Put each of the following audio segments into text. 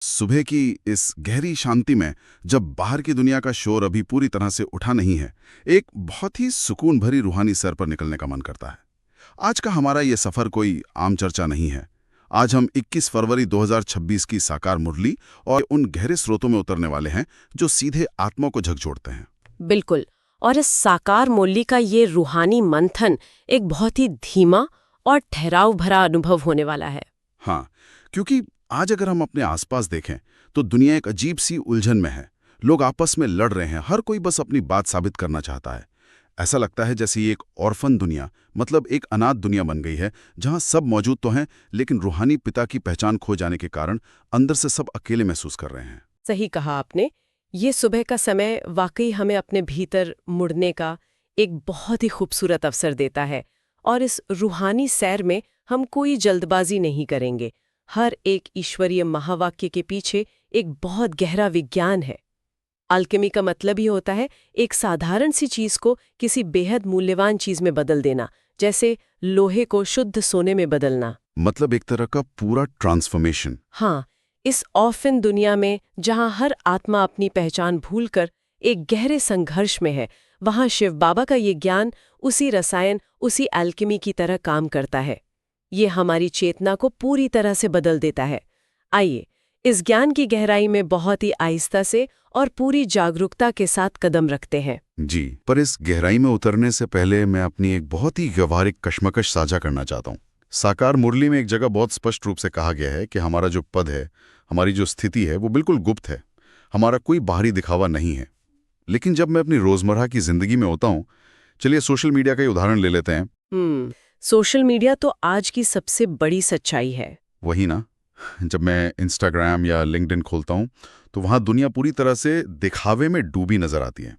सुबह की इस गहरी शांति में, जब बाहर की दुनिया का शोर अभी पूरी तरह से उठा नहीं है, एक बहुत ही सुकून भरी रूहानी सैर पर निकलने का मन करता है। आज का हमारा ये सफ़र कोई आम चर्चा नहीं है। आज हम 21 फरवरी 2026 की साकार मुरली और उन गहरे स्रोतों में उतरने वाले हैं जो सीधे आत्मा को झकझोरते हैं। बिल्कुल। और इस साकार मुरली का ये रूहानी मंथन एक बहुत ही धीमा और ठहराव भरा अनुभव होने वाला है। हाँ, क्योंकि आज अगर हम अपने आसपास देखें तो दुनिया एक अजीब सी उलझन में है। लोग आपस में लड़ रहे हैं, हर कोई बस अपनी बात साबित करना चाहता है। ऐसा लगता है जैसे ये एक ऑर्फन दुनिया, मतलब एक अनाथ दुनिया बन गई है, जहां सब मौजूद तो हैं लेकिन रूहानी पिता की पहचान खो जाने के कारण अंदर से सब अकेले महसूस कर रहे हैं। सही कहा आपने। ये सुबह का समय वाकई हमें अपने भीतर मुड़ने का एक बहुत ही खूबसूरत अवसर देता है। और इस रूहानी सैर में हम कोई जल्दबाजी नहीं करेंगे। हर एक ईश्वरीय महावाक्य के पीछे एक बहुत गहरा विज्ञान है। अल्केमी का मतलब ही होता है एक साधारण सी चीज को किसी बेहद मूल्यवान चीज में बदल देना, जैसे लोहे को शुद्ध सोने में बदलना। मतलब एक तरह का पूरा ट्रांसफॉर्मेशन। हाँ, इस ऑफिन दुनिया में जहाँ हर आत्मा अपनी पहचान भूलकर एक गहरे संघर्ष में है, वहाँ शिव बाबा का ये ज्ञान उसी रसायन, उसी अल्केमी की तरह काम करता है। ये हमारी चेतना को पूरी तरह से बदल देता है। आइए, इस ज्ञान की गहराई में बहुत ही आहिस्ता से और पूरी जागरूकता के साथ कदम रखते हैं। जी, पर इस गहराई में उतरने से पहले मैं अपनी एक बहुत ही व्यवहारिक कश्मकश साझा करना चाहता हूँ। साकार मुरली में एक जगह बहुत स्पष्ट रूप से कहा गया है कि हमारा जो पद है, हमारी जो स्थिति है, वो बिल्कुल गुप्त है। हमारा कोई बाहरी दिखावा नहीं है। लेकिन जब मैं अपनी रोजमर्रा की जिंदगी में होता हूँ, चलिए सोशल मीडिया का ही उदाहरण ले लेते हैं। सोशल मीडिया तो आज की सबसे बड़ी सच्चाई है। वही ना, जब मैं इंस्टाग्राम या लिंक्डइन खोलता हूँ तो वहाँ दुनिया पूरी तरह से दिखावे में डूबी नजर आती है।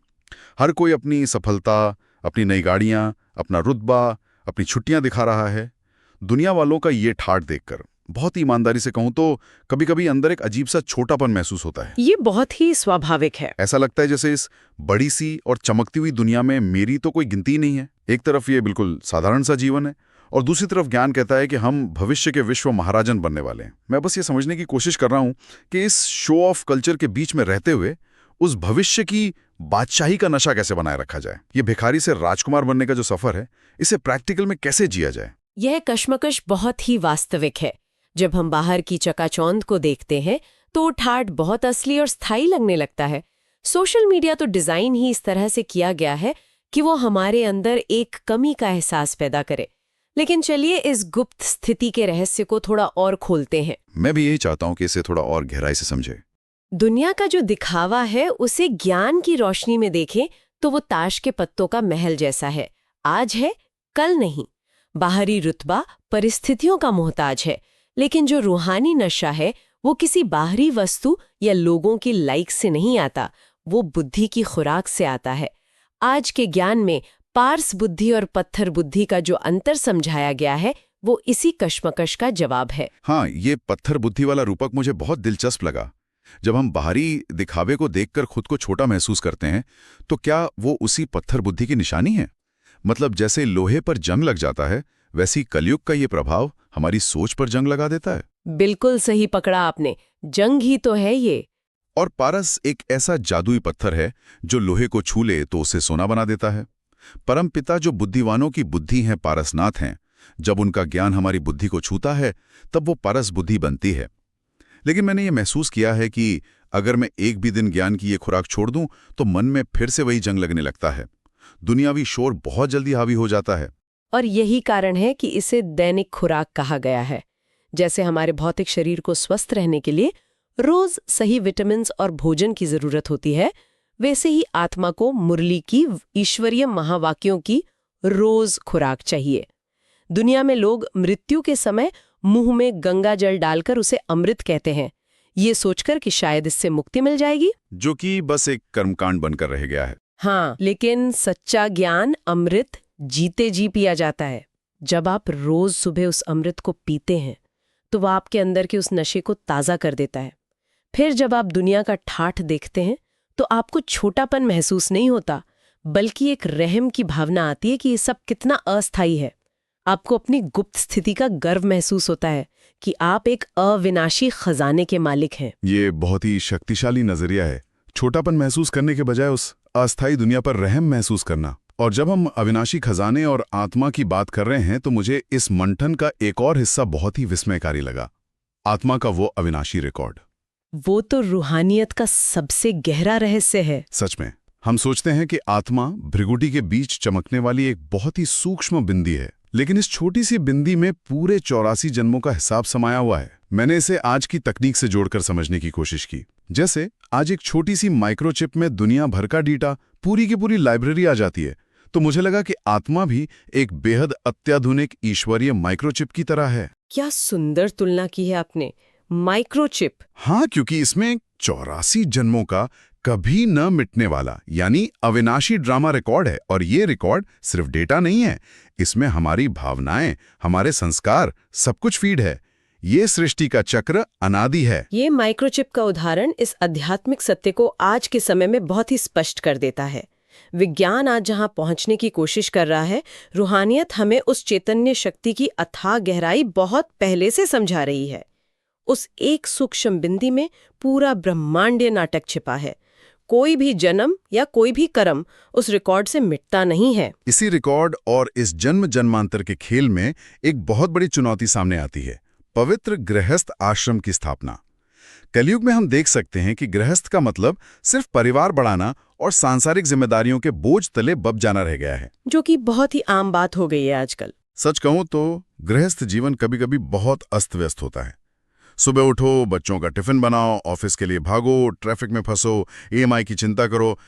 हर कोई अपनी सफलता, अपनी नई गाड़ियाँ, अपना रुतबा, अपनी छुट्टियाँ दिखा रहा है। दुनिया वालों का ये ठाठ देखकर बहुत ही ईमानदारी से कहूँ तो कभी-कभी अंदर एक अजीब सा छोटापन महसूस होता है। ये बहुत ही स्वाभाविक है। ऐसा लगता है जैसे इस बड़ी सी और चमकती हुई दुनिया में मेरी तो कोई गिनती नहीं है। एक तरफ ये बिल्कुल साधारण सा जीवन है और दूसरी तरफ ज्ञान कहता है कि हम भविष्य के विश्व महाराजन बनने वाले हैं। मैं बस ये समझने की कोशिश कर रहा हूँ कि इस शो ऑफ कल्चर के बीच में रहते हुए उस भविष्य की बादशाही का नशा कैसे बनाए रखा जाए। ये भिखारी से राजकुमार बनने का जो सफर है, इसे प्रैक्टिकल में कैसे जिया जाए। यह कश्मकश बहुत ही वास्तविक है। जब हम बाहर की चकाचौंध को देखते हैं तो ठाठ बहुत असली और स्थायी लगने लगता है। सोशल मीडिया तो डिजाइन ही इस तरह से किया गया है कि वो हमारे अंदर एक कमी का एहसास पैदा करे। लेकिन चलिए इस गुप्त स्थिति के रहस्य को थोड़ा और खोलते हैं। मैं भी यही चाहता हूँ कि इसे थोड़ा और गहराई से समझे। दुनिया का जो दिखावा है उसे ज्ञान की रोशनी में देखें तो वो ताश के पत्तों का महल जैसा है। आज है, कल नहीं। बाहरी रुतबा परिस्थितियों का मोहताज है, लेकिन जो रूहानी नशा है वो किसी बाहरी वस्तु या लोगों की लाइक से नहीं आता, वो बुद्धि की खुराक से आता है। आज के ज्ञान में पार्स बुद्धि और पत्थर बुद्धि का जो अंतर समझाया गया है वो इसी कश्मकश का जवाब है। हाँ, ये पत्थर बुद्धि वाला रूपक मुझे बहुत दिलचस्प लगा। जब हम बाहरी दिखावे को देखकर खुद को छोटा महसूस करते हैं तो क्या वो उसी पत्थर बुद्धि की निशानी है? मतलब जैसे लोहे पर जंग लग जाता है, वैसी कलयुग का ये प्रभाव हमारी सोच पर जंग लगा देता है। बिल्कुल सही पकड़ा आपने, जंग ही तो है ये। और पारस एक ऐसा जादुई पत्थर है जो लोहे को छू ले तो उसे सोना बना देता है। परमपिता जो बुद्धिवानों की बुद्धि हैं, पारसनाथ हैं। जब उनका ज्ञान हमारी बुद्धि को छूता है तब वो पारस बुद्धि बनती है। लेकिन मैंने ये महसूस किया है कि अगर मैं एक भी दिन ज्ञान की ये खुराक छोड़ दूं तो मन में फिर से वही जंग लगने लगता है। दुनियावी शोर बहुत जल्दी हावी हो जाता है। और यही कारण है कि इसे दैनिक खुराक कहा गया है। जैसे हमारे भौतिक शरीर को स्वस्थ रहने के लिए रोज सही विटामिन और भोजन की जरूरत होती है, वैसे ही आत्मा को मुरली की ईश्वरीय महावाक्यों की रोज खुराक चाहिए। दुनिया में लोग मृत्यु के समय मुंह में गंगा जल डालकर उसे अमृत कहते हैं, ये सोचकर कि शायद इससे मुक्ति मिल जाएगी, जो कि बस एक कर्मकांड बनकर रह गया है। हाँ, लेकिन सच्चा ज्ञान अमृत जीते जी पिया जाता है। जब आप रोज सुबह उस अमृत को पीते हैं तो वह आपके अंदर के उस नशे को ताज़ा कर देता है। फिर जब आप दुनिया का ठाठ देखते हैं तो आपको छोटापन महसूस नहीं होता, बल्कि एक रहम की भावना आती है कि ये सब कितना अस्थायी है। आपको अपनी गुप्त स्थिति का गर्व महसूस होता है कि आप एक अविनाशी खजाने के मालिक हैं। ये बहुत ही शक्तिशाली नजरिया है, छोटापन महसूस करने के बजाय उस अस्थायी दुनिया पर रहम महसूस करना। और जब हम अविनाशी खजाने और आत्मा की बात कर रहे हैं तो मुझे इस मंथन का एक और हिस्सा बहुत ही विस्मयकारी लगा, आत्मा का वो अविनाशी रिकॉर्ड। वो तो रूहानियत का सबसे गहरा रहस्य है। सच में, हम सोचते हैं कि आत्मा भृगुटी के बीच चमकने वाली एक बहुत ही सूक्ष्म बिंदी है, लेकिन इस छोटी सी बिंदी में पूरे 84 जन्मों का हिसाब समाया हुआ है। मैंने इसे आज की तकनीक से जोड़कर समझने की कोशिश की। जैसे आज एक छोटी सी माइक्रोचिप में दुनिया भर का डेटा, पूरी की पूरी लाइब्रेरी आ जाती है, तो मुझे लगा कि आत्मा भी एक बेहद अत्याधुनिक ईश्वरीय माइक्रोचिप की तरह है। क्या सुंदर तुलना की है आपने, माइक्रोचिप। हाँ, क्योंकि इसमें 84 जन्मों का कभी न मिटने वाला यानी अविनाशी ड्रामा रिकॉर्ड है। और ये रिकॉर्ड सिर्फ डेटा नहीं है, इसमें हमारी भावनाएं, हमारे संस्कार, सब कुछ फीड है। ये सृष्टि का चक्र अनादि है। ये माइक्रोचिप का उदाहरण इस आध्यात्मिक सत्य को आज के समय में बहुत ही स्पष्ट कर देता है। विज्ञान आज जहां पहुंचने की कोशिश कर रहा है, रूहानियत हमें उस चैतन्य शक्ति की अथाह गहराई बहुत पहले से समझा रही है। उस एक सूक्ष्म बिंदी में पूरा ब्रह्मांडीय नाटक छिपा है। कोई भी जन्म या कोई भी कर्म उस रिकॉर्ड से मिटता नहीं है। इसी रिकॉर्ड और इस जन्म जन्मांतर के खेल में एक बहुत बड़ी चुनौती सामने आती है, पवित्र गृहस्थ आश्रम की स्थापना। कलयुग में हम देख सकते हैं कि गृहस्थ का मतलब सिर्फ परिवार बढ़ाना और सांसारिक जिम्मेदारियों के बोझ तले बब जाना रह गया है, जो कि बहुत ही आम बात हो गई है आजकल। सच कहूं तो गृहस्थ जीवन कभी-कभी बहुत अस्त-व्यस्त होता है। सुबह उठो, बच्चों का टिफिन बनाओ, ऑफिस के लिए भागो, ट्रैफिक में फंसो, ईएमआई की चिंता करो।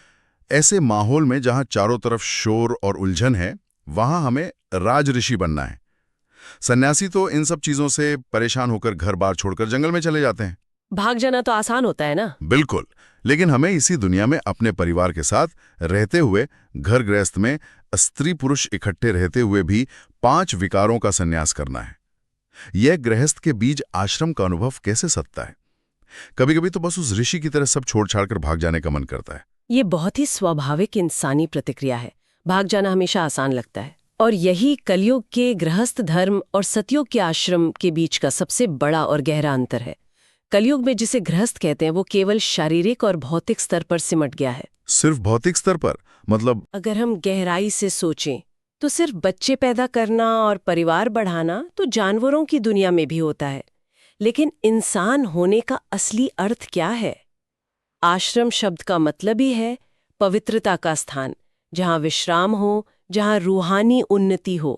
ऐसे माहौल में जहां चारों तरफ शोर और उलझन है, वहां हमें राज ऋषि बनना है। सन्यासी तो इन सब चीजों से परेशान होकर घर बार छोड़कर जंगल में चले जाते हैं। भाग जाना तो आसान होता है ना। बिल्कुल, लेकिन हमें इसी दुनिया में अपने परिवार के साथ रहते हुए, घर गृहस्थ में स्त्री पुरुष इकट्ठे रहते हुए भी 5 विकारों का संन्यास करना है। यह गृहस्थ के बीज आश्रम का अनुभव कैसे सकता है? कभी कभी तो बस उस ऋषि की तरह सब छोड़ छाड़ कर भाग जाने का मन करता है। ये बहुत ही स्वाभाविक इंसानी प्रतिक्रिया है। भाग जाना हमेशा आसान लगता है, और यही कलयुग के गृहस्थ धर्म और सतयुग के आश्रम के बीच का सबसे बड़ा और गहरा अंतर है। कलयुग में जिसे गृहस्थ कहते हैं वो केवल शारीरिक और भौतिक स्तर पर सिमट गया है। सिर्फ भौतिक स्तर पर? मतलब अगर हम गहराई से सोचें तो सिर्फ बच्चे पैदा करना और परिवार बढ़ाना तो जानवरों की दुनिया में भी होता है, लेकिन इंसान होने का असली अर्थ क्या है? आश्रम शब्द का मतलब ही है पवित्रता का स्थान, जहां विश्राम हो, जहां रूहानी उन्नति हो।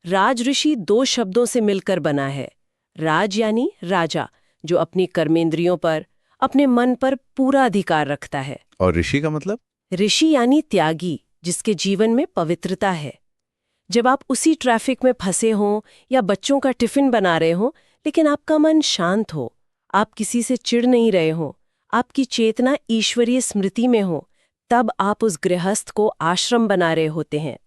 राज ऋषि 2 शब्दों से मिलकर बना है। राज यानी राजा, जो अपनी कर्मेंद्रियों पर, अपने मन पर पूरा अधिकार रखता है। और ऋषि का मतलब? ऋषि यानी त्यागी, जिसके जीवन में पवित्रता है। जब आप उसी ट्रैफिक में फंसे हों या बच्चों का टिफिन बना रहे हो, लेकिन आपका मन शांत हो, आप किसी से चिढ़ नहीं रहे हो, आपकी चेतना ईश्वरीय स्मृति में हो, तब आप उस गृहस्थ को आश्रम बना रहे होते हैं।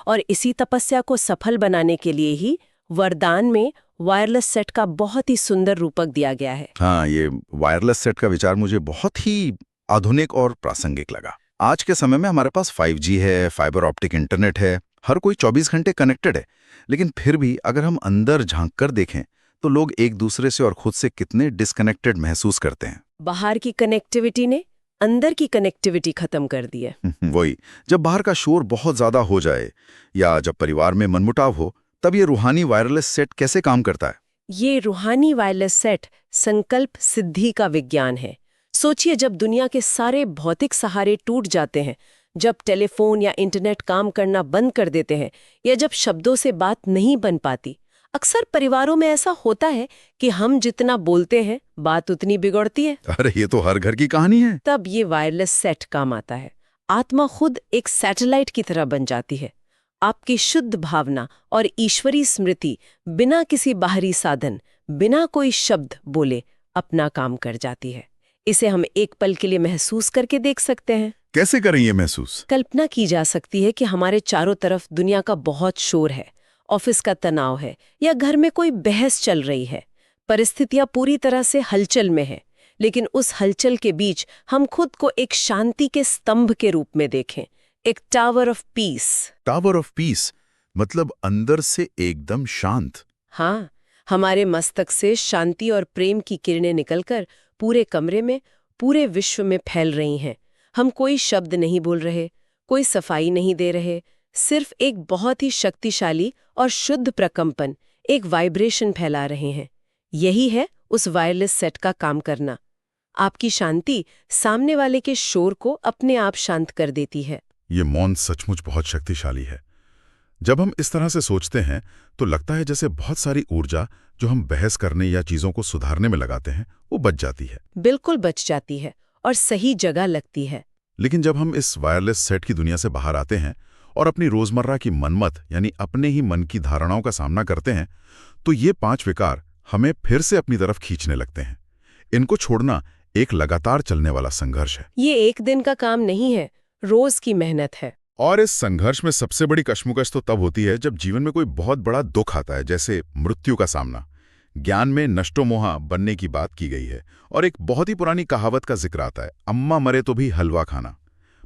और इसी तपस्या को सफल बनाने के लिए ही वरदान में वायरलेस सेट का बहुत ही सुंदर रूपक दिया गया है। हाँ, ये वायरलेस सेट का विचार मुझे बहुत ही आधुनिक और प्रासंगिक लगा। आज के समय में हमारे पास 5G है, फाइबर ऑप्टिक इंटरनेट है, हर कोई 24 घंटे कनेक्टेड है, लेकिन फिर भी अगर हम अंदर झांक कर देखें तो लोग एक दूसरे से और खुद से कितने डिस्कनेक्टेड महसूस करते हैं। बाहर की कनेक्टिविटी ने अंदर की कनेक्टिविटी खत्म कर दी है। वही, जब बाहर का शोर बहुत ज्यादा हो जाए या जब परिवार में मनमुटाव हो, तब ये रूहानी वायरलेस सेट कैसे काम करता है? ये रूहानी वायरलेस सेट संकल्प सिद्धि का विज्ञान है। सोचिए, जब दुनिया के सारे भौतिक सहारे टूट जाते हैं, जब टेलीफोन या इंटरनेट काम करना बंद कर देते हैं, या जब शब्दों से बात नहीं बन पाती, अक्सर परिवारों में ऐसा होता है कि हम जितना बोलते हैं बात उतनी बिगड़ती है। अरे ये तो हर घर की कहानी है। तब ये वायरलेस सेट काम आता है। आत्मा खुद एक सैटेलाइट की तरह बन जाती है। आपकी शुद्ध भावना और ईश्वरी स्मृति बिना किसी बाहरी साधन, बिना कोई शब्द बोले अपना काम कर जाती है। इसे हम एक पल के लिए महसूस करके देख सकते हैं। कैसे करें ये महसूस? कल्पना की जा सकती है कि हमारे चारों तरफ दुनिया का बहुत शोर है, ऑफिस का तनाव है, या घर में कोई बहस चल रही है। परिस्थितियां पूरी तरह से हलचल में है, लेकिन उस हलचल के बीच हम खुद को एक शांति के स्तंभ के रूप में देखें, एक tower of peace. Tower of peace, मतलब अंदर से एकदम शांत। हाँ, हमारे मस्तक से शांति और प्रेम की किरणें निकलकर पूरे कमरे में, पूरे विश्व में फैल रही हैं। हम कोई शब्द नहीं बोल रहे, कोई सफाई नहीं दे रहे, सिर्फ एक बहुत ही शक्तिशाली और शुद्ध प्रकंपन, एक वाइब्रेशन फैला रहे हैं। यही है उस वायरलेस सेट का काम करना। आपकी शांति सामने वाले के शोर को अपने आप शांत कर देती है। ये मौन सचमुच बहुत शक्तिशाली है। जब हम इस तरह से सोचते हैं तो लगता है जैसे बहुत सारी ऊर्जा जो हम बहस करने या चीजों को सुधारने में लगाते हैं वो बच जाती है। बिल्कुल बच जाती है और सही जगह लगती है। लेकिन जब हम इस वायरलेस सेट की दुनिया से बाहर आते हैं और अपनी रोजमर्रा की मनमत यानी अपने ही मन की धारणाओं का सामना करते हैं तो ये 5 विकार हमें फिर से अपनी तरफ खींचने लगते हैं। इनको छोड़ना एक लगातार चलने वाला संघर्ष है। ये एक दिन का काम नहीं है, रोज की मेहनत है। और इस संघर्ष में सबसे बड़ी कश्मकश तो तब होती है जब जीवन में कोई बहुत बड़ा दुख आता है, जैसे मृत्यु का सामना। ज्ञान में नष्टो मोहा बनने की बात की गई है और एक बहुत ही पुरानी कहावत का जिक्र आता है, अम्मा मरे तो भी हलवा खाना।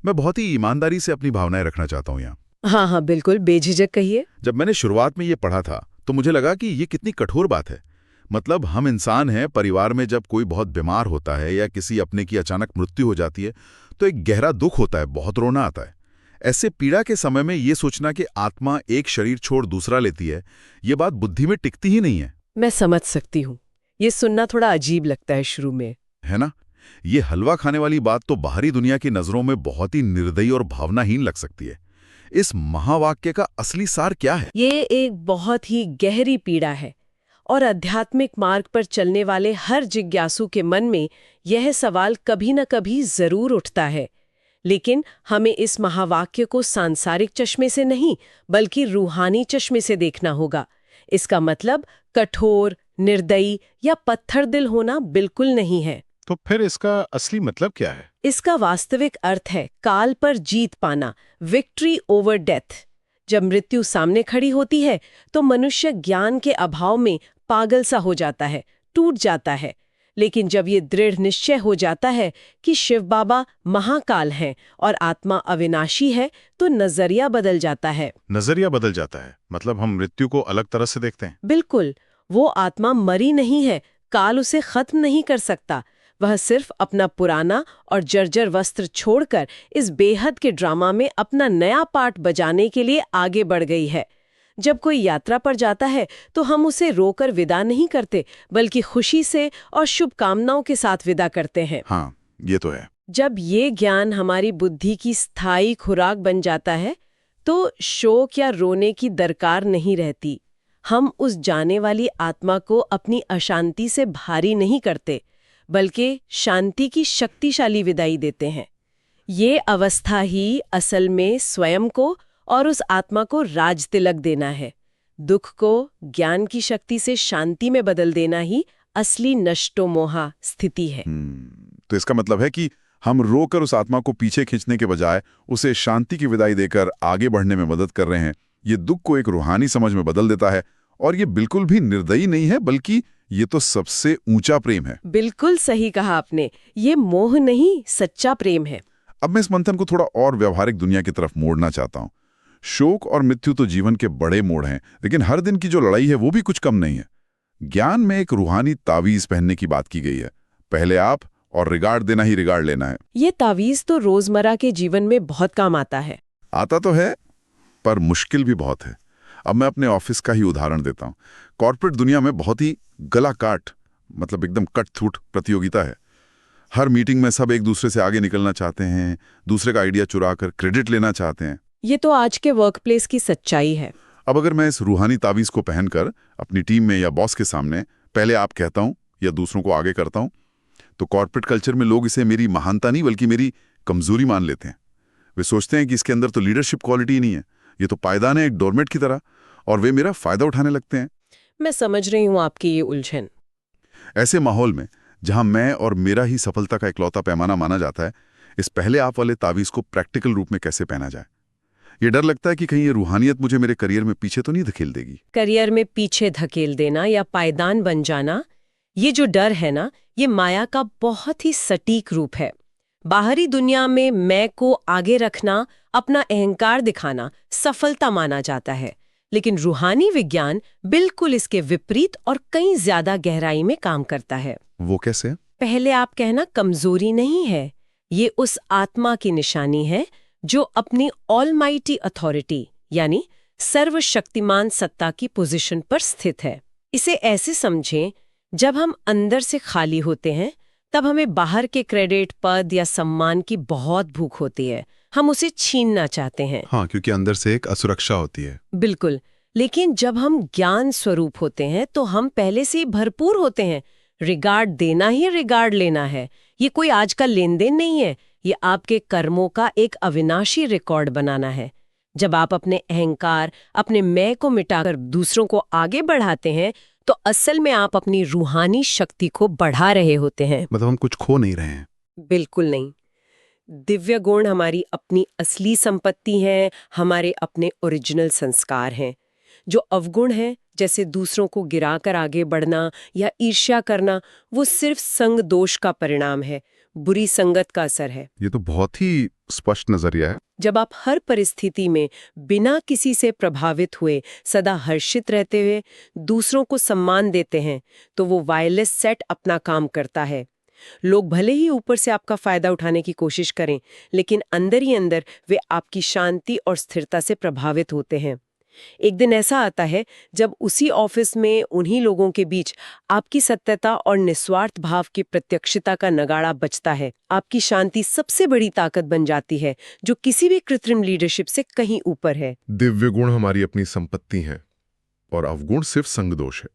मैं बहुत ही ईमानदारी से अपनी भावनाएं रखना चाहता हूं यहाँ। हाँ हाँ, बिल्कुल बेझिझक कहिए। जब मैंने शुरुआत में ये पढ़ा था तो मुझे लगा कि ये कितनी कठोर बात है। मतलब हम इंसान हैं, परिवार में जब कोई बहुत बीमार होता है या किसी अपने की अचानक मृत्यु हो जाती है तो एक गहरा दुख होता है, बहुत रोना आता है। ऐसे पीड़ा के समय में ये सोचना कि आत्मा एक शरीर छोड़ दूसरा लेती है, ये बात बुद्धि में टिकती ही नहीं है। मैं समझ सकती हूँ, ये सुनना थोड़ा अजीब लगता है शुरू में, है ना? ये हलवा खाने वाली बात तो बाहरी दुनिया की नजरों में बहुत ही निर्दयी और भावनाहीन लग सकती है। इस महावाक्य का असली सार क्या है? ये एक बहुत ही गहरी पीड़ा है और आध्यात्मिक मार्ग पर चलने वाले हर जिज्ञासु के मन में यह सवाल कभी न कभी जरूर उठता है। लेकिन हमें इस महावाक्य को सांसारिक चश्मे से नहीं बल्कि रूहानी चश्मे से देखना होगा। इसका मतलब कठोर, निर्दयी या पत्थर दिल होना बिल्कुल नहीं है। तो फिर इसका असली मतलब क्या है? इसका वास्तविक अर्थ है काल पर जीत पाना, विक्ट्री ओवर डेथ। जब मृत्यु सामने खड़ी होती है तो मनुष्य ज्ञान के अभाव में पागल सा हो जाता है, टूट जाता है। लेकिन जब ये दृढ़ निश्चय हो जाता है कि शिव बाबा महाकाल हैं और आत्मा अविनाशी है तो नजरिया बदल जाता है। नजरिया बदल जाता है मतलब हम मृत्यु को अलग तरह से देखते हैं। बिल्कुल, वो आत्मा मरी नहीं है, काल उसे खत्म नहीं कर सकता। वह सिर्फ अपना पुराना और जर्जर वस्त्र छोड़कर इस बेहद के ड्रामा में अपना नया पार्ट बजाने के लिए आगे बढ़ गई है। जब कोई यात्रा पर जाता है तो हम उसे रोकर विदा नहीं करते बल्कि खुशी से और शुभकामनाओं के साथ विदा करते हैं। हाँ, ये तो है। जब ये ज्ञान हमारी बुद्धि की स्थायी खुराक बन जाता है तो शोक या रोने की दरकार नहीं रहती। हम उस जाने वाली आत्मा को अपनी अशांति से भारी नहीं करते बल्कि शांति की शक्तिशाली विदाई देते हैं। ये अवस्था ही असल में स्वयं को और उस आत्मा को राज तिलक देना है। दुख को ज्ञान की शक्ति से शांति में बदल देना ही असली नष्टो मोहा स्थिति है। तो इसका मतलब है कि हम रोकर उस आत्मा को पीछे खींचने के बजाय उसे शांति की विदाई देकर आगे बढ़ने में मदद कर रहे हैं। ये दुख को एक रूहानी समझ में बदल देता है और ये बिल्कुल भी निर्दयी नहीं है बल्कि ये तो सबसे ऊंचा प्रेम है। बिल्कुल सही कहा आपने, ये मोह नहीं सच्चा प्रेम है। अब मैं इस मंथन को थोड़ा और व्यवहारिक दुनिया की तरफ मोड़ना चाहता हूँ। शोक और मृत्यु तो जीवन के बड़े मोड़ हैं, लेकिन हर दिन की जो लड़ाई है वो भी कुछ कम नहीं है। ज्ञान में एक रूहानी तावीज पहनने की बात की गई है, पहले आप और रिगार्ड देना ही रिगार्ड लेना है। ये तावीज तो रोजमर्रा के जीवन में बहुत काम आता है। आता तो है पर मुश्किल भी बहुत है। अब मैं अपने ऑफिस का ही उदाहरण देता हूँ। कॉर्पोरेट दुनिया में बहुत ही गला काट मतलब एकदम कट थ्रूट प्रतियोगिता है। हर मीटिंग में सब एक दूसरे से आगे निकलना चाहते हैं, दूसरे का आइडिया चुरा कर क्रेडिट लेना चाहते हैं। ये तो आज के वर्कप्लेस की सच्चाई है। अब अगर मैं इस रूहानी तावीज को पहनकर अपनी टीम में या बॉस के सामने पहले आप कहता हूं या दूसरों को आगे करता हूं, तो कॉर्पोरेट कल्चर में लोग इसे मेरी महानता नहीं बल्कि मेरी कमजोरी मान लेते हैं। वे सोचते हैं कि इसके अंदर तो लीडरशिप क्वालिटी ही नहीं है, ये तो पायदान है एक डोरमेट की तरह, और वे मेरा फायदा उठाने लगते हैं। मैं समझ रही हूँ आपकी ये उलझन। ऐसे माहौल में जहां मैं और मेरा ही सफलता का इकलौता पैमाना माना जाता है, इस पहले आप वाले तावीज को प्रैक्टिकल रूप में कैसे पहना जाए? ये डर लगता है कि कहीं ये रूहानियत मुझे मेरे करियर में पीछे तो नहीं धकेल देगी। करियर में पीछे धकेल देना या पायदान बन जाना, ये जो डर है ना, ये माया का बहुत ही सटीक रूप है। बाहरी दुनिया में मैं को आगे रखना, अपना अहंकार दिखाना सफलता माना जाता है, लेकिन रूहानी विज्ञान बिल्कुल इसके विपरीत और कहीं ज्यादा गहराई में काम करता है। वो कैसे? पहले आप कहना कमजोरी नहीं है, ये उस आत्मा की निशानी है जो अपनी ऑलमाइटी अथॉरिटी यानी सर्वशक्तिमान सत्ता की पोजीशन पर स्थित है। इसे ऐसे समझें, जब हम अंदर से खाली होते हैं तब हमें बाहर के क्रेडिट, पद या सम्मान की बहुत भूख होती है। हम उसे छीनना चाहते हैं। हाँ, क्योंकि अंदर से एक असुरक्षा होती है। बिल्कुल। लेकिन जब हम ज्ञान स्वरूप होते हैं तो हम पहले से ही भरपूर होते हैं। रिगार्ड देना ही रिगार्ड लेना है। ये कोई आज का लेन देन नहीं है, ये आपके कर्मों का एक अविनाशी रिकॉर्ड बनाना है। जब आप अपने अहंकार, अपने मैं को मिटाकर दूसरों को आगे बढ़ाते हैं तो असल में आप अपनी रूहानी शक्ति को बढ़ा रहे होते हैं। मतलब हम कुछ खो नहीं रहे हैं। बिल्कुल नहीं। दिव्य गुण हमारी अपनी असली संपत्ति हैं, हमारे अपने ओरिजिनल संस्कार हैं। जो अवगुण है, जैसे दूसरों को गिराकर आगे बढ़ना या ईर्ष्या करना, वो सिर्फ संग दोष का परिणाम है, बुरी संगत का असर है। ये तो बहुत ही स्पष्ट नजरिया है। जब आप हर परिस्थिति में बिना किसी से प्रभावित हुए सदा हर्षित रहते हुए दूसरों को सम्मान देते हैं तो वो वायरलेस सेट अपना काम करता है। लोग भले ही ऊपर से आपका फायदा उठाने की कोशिश करें, लेकिन अंदर ही अंदर वे आपकी शांति और स्थिरता से प्रभावित होते हैं। एक दिन ऐसा आता है जब उसी ऑफिस में उन्हीं लोगों के बीच आपकी सत्यता और निस्वार्थ भाव की प्रत्यक्षता का नगाड़ा बजता है। आपकी शांति सबसे बड़ी ताकत बन जाती है, जो किसी भी कृत्रिम लीडरशिप से कहीं ऊपर है। दिव्य गुण हमारी अपनी संपत्ति है और अवगुण सिर्फ संग दोष है।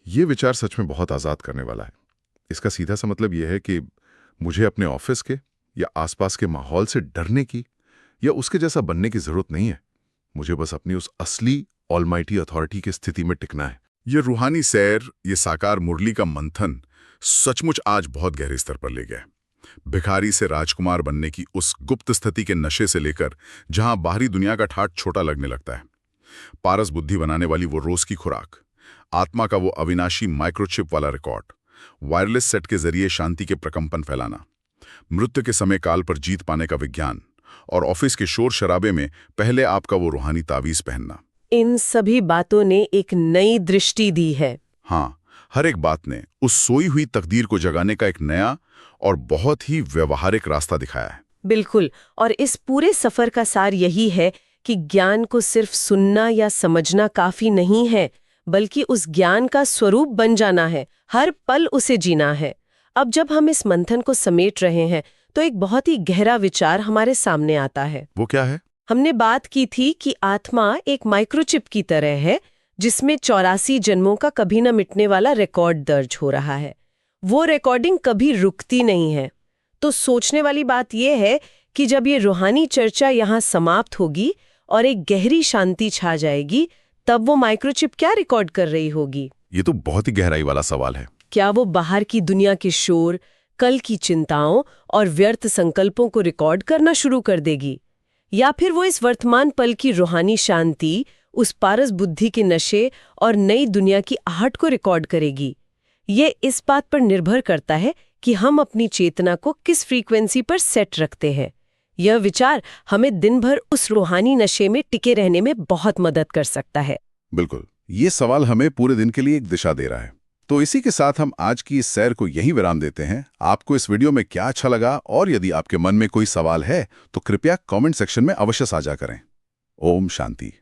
ये विचार सच में बहुत आजाद करने वाला है। इसका सीधा सा मतलब यह है कि मुझे अपने ऑफिस के या आसपास के माहौल से डरने की या उसके जैसा बनने की जरूरत नहीं है। मुझे बस अपनी उस असली ऑलमाइटी अथॉरिटी की स्थिति में टिकना है। ये रूहानी सैर, ये साकार मुरली का मंथन सचमुच आज बहुत गहरे स्तर पर ले गया है। भिखारी से राजकुमार बनने की उस गुप्त स्थिति के नशे से लेकर जहां बाहरी दुनिया का ठाट छोटा लगने लगता है, पारस बुद्धि बनाने वाली वो रोज की खुराक, आत्मा का वो अविनाशी माइक्रोचिप वाला रिकॉर्ड, वायरलेस सेट के जरिए शांति के प्रकंपन फैलाना, मृत्यु के समय काल पर जीत पाने का विज्ञान और ऑफिस के शोर शराबे में पहले आपका वो रूहानी तावीज पहनना, इन सभी बातों ने एक नई दृष्टि दी है। हाँ, हर एक बात ने उस सोई हुई तकदीर को जगाने का एक नया और बहुत ही व्यवहारिक रास्ता दिखाया है। बिल्कुल। और इस पूरे सफर का सार यही है कि ज्ञान को सिर्फ सुनना या समझना काफी नहीं है, बल्कि उस ज्ञान का स्वरूप बन जाना है, हर पल उसे जीना है। अब जब हम इस मंथन को समेट रहे हैं तो एक बहुत ही गहरा विचार हमारे सामने आता है। वो क्या है? हमने बात की थी कि आत्मा एक माइक्रोचिप की तरह है जिसमें 84 जन्मों का कभी न मिटने वाला रिकॉर्ड दर्ज हो रहा है। वो रिकॉर्डिंग कभी रुकती नहीं है। तो सोचने वाली बात यह है कि जब ये रूहानी चर्चा यहाँ समाप्त होगी और एक गहरी शांति छा जाएगी, तब वो माइक्रोचिप क्या रिकॉर्ड कर रही होगी? ये तो बहुत ही गहराई वाला सवाल है। क्या वो बाहर की दुनिया के शोर, कल की चिंताओं और व्यर्थ संकल्पों को रिकॉर्ड करना शुरू कर देगी, या फिर वो इस वर्तमान पल की रूहानी शांति, उस पारस बुद्धि के नशे और नई दुनिया की आहट को रिकॉर्ड करेगी? ये इस बात पर निर्भर करता है कि हम अपनी चेतना को किस फ्रीक्वेंसी पर सेट रखते हैं। यह विचार हमें दिन भर उस रूहानी नशे में टिके रहने में बहुत मदद कर सकता है। बिल्कुल, ये सवाल हमें पूरे दिन के लिए एक दिशा दे रहा है। तो इसी के साथ हम आज की इस सैर को यहीं विराम देते हैं। आपको इस वीडियो में क्या अच्छा लगा और यदि आपके मन में कोई सवाल है तो कृपया कमेंट सेक्शन में अवश्य साझा करें। ओम शांति।